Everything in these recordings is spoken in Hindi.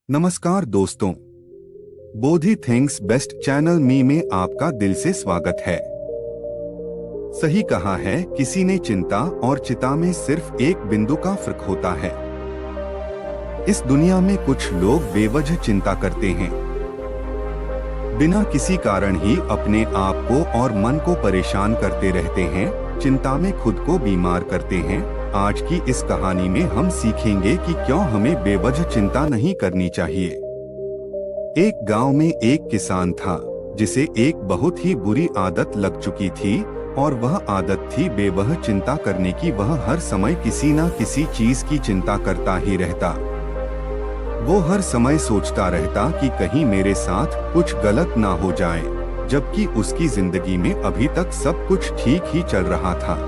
नमस्कार दोस्तों, बोधि थिंग्स बेस्ट चैनल में आपका दिल से स्वागत है। सही कहा है किसी ने, चिंता और चिता में सिर्फ एक बिंदु का फर्क होता है। इस दुनिया में कुछ लोग बेवजह चिंता करते हैं, बिना किसी कारण ही अपने आप को और मन को परेशान करते रहते हैं, चिंता में खुद को बीमार करते हैं। आज की इस कहानी में हम सीखेंगे कि क्यों हमें बेवजह चिंता नहीं करनी चाहिए। एक गांव में एक किसान था जिसे एक बहुत ही बुरी आदत लग चुकी थी, और वह आदत थी बेवजह चिंता करने की। वह हर समय किसी न किसी चीज की चिंता करता ही रहता। वो हर समय सोचता रहता कि कहीं मेरे साथ कुछ गलत ना हो जाए, जबकि उसकी जिंदगी में अभी तक सब कुछ ठीक ही चल रहा था।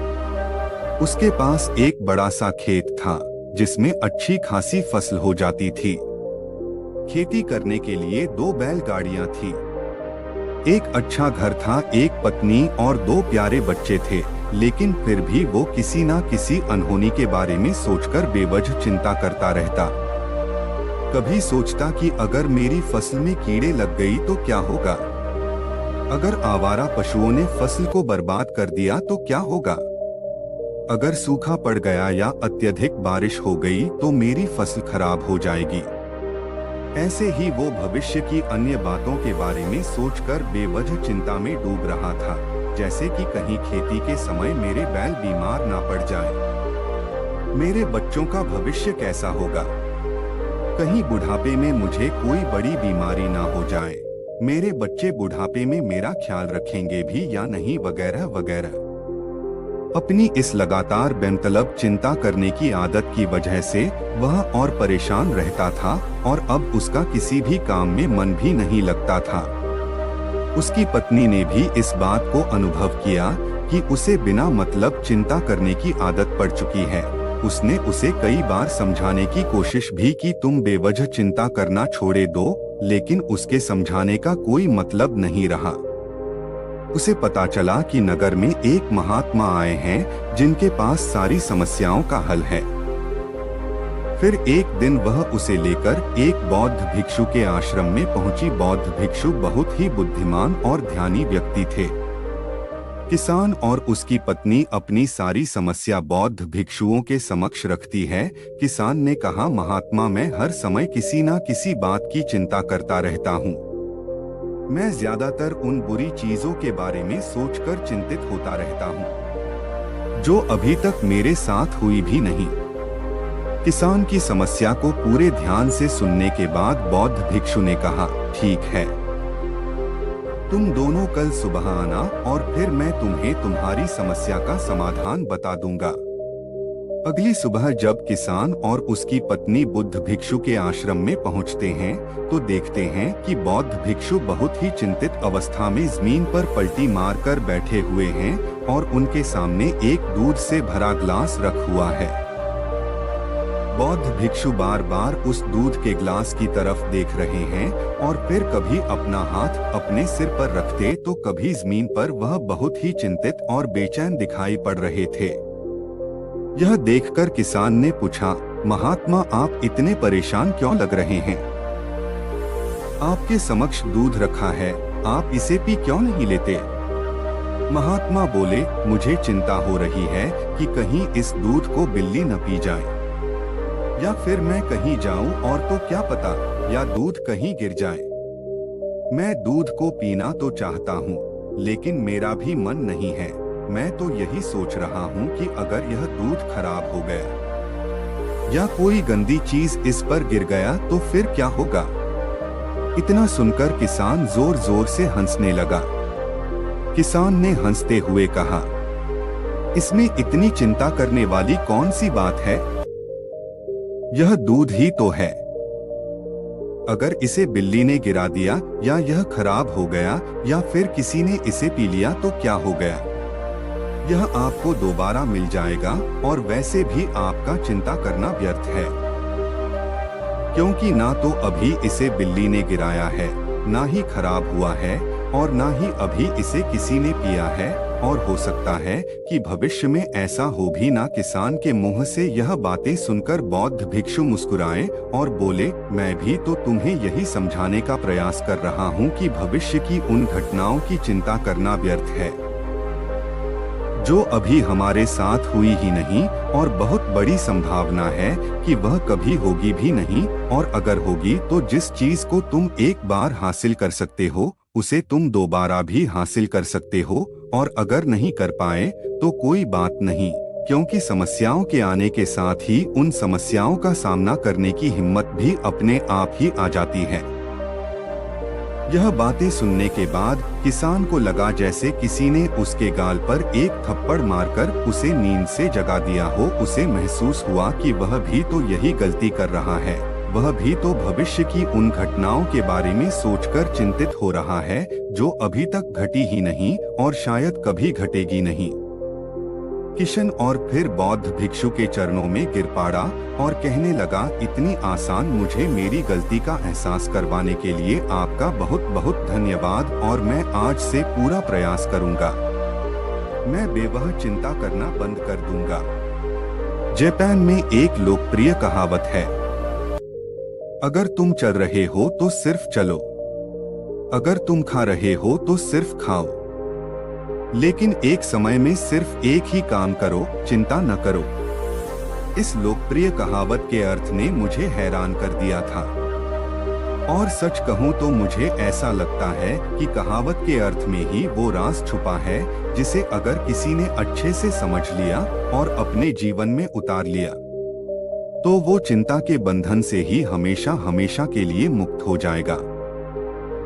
उसके पास एक बड़ा सा खेत था जिसमें अच्छी खासी फसल हो जाती थी। खेती करने के लिए 2 बैलगाड़ियां थी, एक अच्छा घर था, एक पत्नी और 2 प्यारे बच्चे थे। लेकिन फिर भी वो किसी न किसी अनहोनी के बारे में सोचकर बेवजह चिंता करता रहता। कभी सोचता कि अगर मेरी फसल में कीड़े लग गई तो क्या होगा, अगर आवारा पशुओं ने फसल को बर्बाद कर दिया तो क्या होगा, अगर सूखा पड़ गया या अत्यधिक बारिश हो गई तो मेरी फसल खराब हो जाएगी। ऐसे ही वो भविष्य की अन्य बातों के बारे में सोचकर बेवजह चिंता में डूब रहा था, जैसे कि कहीं खेती के समय मेरे बैल बीमार ना पड़ जाएं, मेरे बच्चों का भविष्य कैसा होगा, कहीं बुढ़ापे में मुझे कोई बड़ी बीमारी ना हो जाए, मेरे बच्चे बुढ़ापे में मेरा ख्याल रखेंगे भी या नहीं, वगैरह वगैरह। अपनी इस लगातार बेमतलब चिंता करने की आदत की वजह से वह और परेशान रहता था, और अब उसका किसी भी काम में मन भी नहीं लगता था। उसकी पत्नी ने भी इस बात को अनुभव किया कि उसे बिना मतलब चिंता करने की आदत पड़ चुकी है। उसने उसे कई बार समझाने की कोशिश भी की, तुम बेवजह चिंता करना छोड़े दो, लेकिन उसके समझाने का कोई मतलब नहीं रहा। उसे पता चला कि नगर में एक महात्मा आए हैं जिनके पास सारी समस्याओं का हल है। फिर एक दिन वह उसे लेकर एक बौद्ध भिक्षु के आश्रम में पहुंची। बौद्ध भिक्षु बहुत ही बुद्धिमान और ध्यानी व्यक्ति थे। किसान और उसकी पत्नी अपनी सारी समस्या बौद्ध भिक्षुओं के समक्ष रखती है। किसान ने कहा, महात्मा, मैं हर समय किसी न किसी बात की चिंता करता रहता हूँ। मैं ज्यादातर उन बुरी चीजों के बारे में सोचकर चिंतित होता रहता हूँ जो अभी तक मेरे साथ हुई भी नहीं। किसान की समस्या को पूरे ध्यान से सुनने के बाद बौद्ध भिक्षु ने कहा, ठीक है, तुम दोनों कल सुबह आना और फिर मैं तुम्हें तुम्हारी समस्या का समाधान बता दूंगा। अगली सुबह जब किसान और उसकी पत्नी बुद्ध भिक्षु के आश्रम में पहुंचते हैं तो देखते हैं कि बौद्ध भिक्षु बहुत ही चिंतित अवस्था में जमीन पर पलटी मारकर बैठे हुए हैं और उनके सामने एक दूध से भरा ग्लास रख हुआ है। बौद्ध भिक्षु बार बार उस दूध के ग्लास की तरफ देख रहे हैं और फिर कभी अपना हाथ अपने सिर पर रखते तो कभी जमीन पर। वह बहुत ही चिंतित और बेचैन दिखाई पड़ रहे थे। यह देखकर किसान ने पूछा, महात्मा, आप इतने परेशान क्यों लग रहे हैं? आपके समक्ष दूध रखा है, आप इसे पी क्यों नहीं लेते? महात्मा बोले, मुझे चिंता हो रही है कि कहीं इस दूध को बिल्ली न पी जाए, या फिर मैं कहीं जाऊं और तो क्या पता, या दूध कहीं गिर जाए। मैं दूध को पीना तो चाहता हूँ, लेकिन मेरा भी मन नहीं है। मैं तो यही सोच रहा हूँ कि अगर यह दूध खराब हो गया या कोई गंदी चीज इस पर गिर गया तो फिर क्या होगा? इतना सुनकर किसान जोर जोर से हंसने लगा। किसान ने हंसते हुए कहा, इसमें इतनी चिंता करने वाली कौन सी बात है? यह दूध ही तो है। अगर इसे बिल्ली ने गिरा दिया या यह खराब हो गया या फिर किसी ने इसे पी लिया तो क्या हो गया? यह आपको दोबारा मिल जाएगा और वैसे भी आपका चिंता करना व्यर्थ है, क्योंकि ना तो अभी इसे बिल्ली ने गिराया है, ना ही खराब हुआ है, और ना ही अभी इसे किसी ने पिया है। और हो सकता है कि भविष्य में ऐसा हो भी ना। किसान के मुंह से यह बातें सुनकर बौद्ध भिक्षु मुस्कुराए और बोले, मैं भी तो तुम्हें यही समझाने का प्रयास कर रहा हूँ कि भविष्य की उन घटनाओं की चिंता करना व्यर्थ है जो अभी हमारे साथ हुई ही नहीं, और बहुत बड़ी संभावना है कि वह कभी होगी भी नहीं, और अगर होगी तो जिस चीज को तुम एक बार हासिल कर सकते हो उसे तुम दोबारा भी हासिल कर सकते हो, और अगर नहीं कर पाए तो कोई बात नहीं, क्योंकि समस्याओं के आने के साथ ही उन समस्याओं का सामना करने की हिम्मत भी अपने आप ही आ जाती है। यह बातें सुनने के बाद किसान को लगा जैसे किसी ने उसके गाल पर एक थप्पड़ मारकर उसे नींद से जगा दिया हो। उसे महसूस हुआ कि वह भी तो यही गलती कर रहा है, वह भी तो भविष्य की उन घटनाओं के बारे में सोचकर चिंतित हो रहा है जो अभी तक घटी ही नहीं और शायद कभी घटेगी नहीं। किशन और फिर बौद्ध भिक्षु के चरणों में गिर पड़ा और कहने लगा, इतनी आसान मुझे मेरी गलती का एहसास करवाने के लिए आपका बहुत बहुत धन्यवाद, और मैं आज से पूरा प्रयास करूंगा। मैं बेवजह चिंता करना बंद कर दूंगा। जापान में एक लोकप्रिय कहावत है, अगर तुम चल रहे हो तो सिर्फ चलो, अगर तुम खा रहे हो तो सिर्फ खाओ, लेकिन एक समय में सिर्फ एक ही काम करो, चिंता न करो। इस लोकप्रिय कहावत के अर्थ ने मुझे हैरान कर दिया था, और सच कहूं तो मुझे ऐसा लगता है कि कहावत के अर्थ में ही वो राज छुपा है जिसे अगर किसी ने अच्छे से समझ लिया और अपने जीवन में उतार लिया तो वो चिंता के बंधन से ही हमेशा हमेशा के लिए मुक्त हो जाएगा।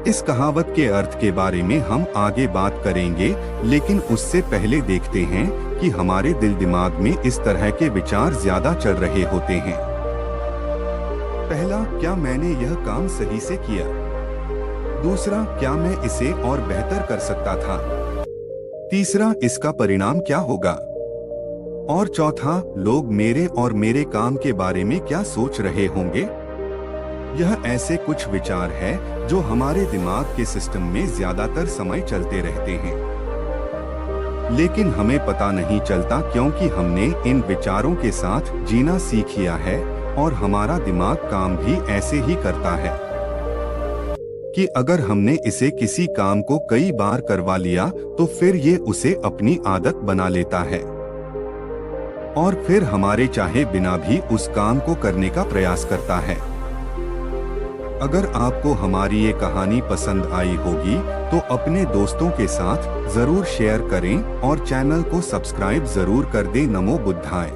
इस कहावत के अर्थ के बारे में हम आगे बात करेंगे, लेकिन उससे पहले देखते हैं कि हमारे दिल दिमाग में इस तरह के विचार ज्यादा चल रहे होते हैं। पहला, क्या मैंने यह काम सही से किया? दूसरा, क्या मैं इसे और बेहतर कर सकता था? तीसरा, इसका परिणाम क्या होगा? और चौथा, लोग मेरे और मेरे काम के बारे में क्या सोच रहे होंगे? यह ऐसे कुछ विचार हैं जो हमारे दिमाग के सिस्टम में ज्यादातर समय चलते रहते हैं, लेकिन हमें पता नहीं चलता क्योंकि हमने इन विचारों के साथ जीना सीख लिया है, और हमारा दिमाग काम भी ऐसे ही करता है कि अगर हमने इसे किसी काम को कई बार करवा लिया तो फिर ये उसे अपनी आदत बना लेता है, और फिर हमारे चाहे बिना भी उस काम को करने का प्रयास करता है। अगर आपको हमारी ये कहानी पसंद आई होगी तो अपने दोस्तों के साथ जरूर शेयर करें और चैनल को सब्सक्राइब जरूर कर दें। नमो बुद्धाय।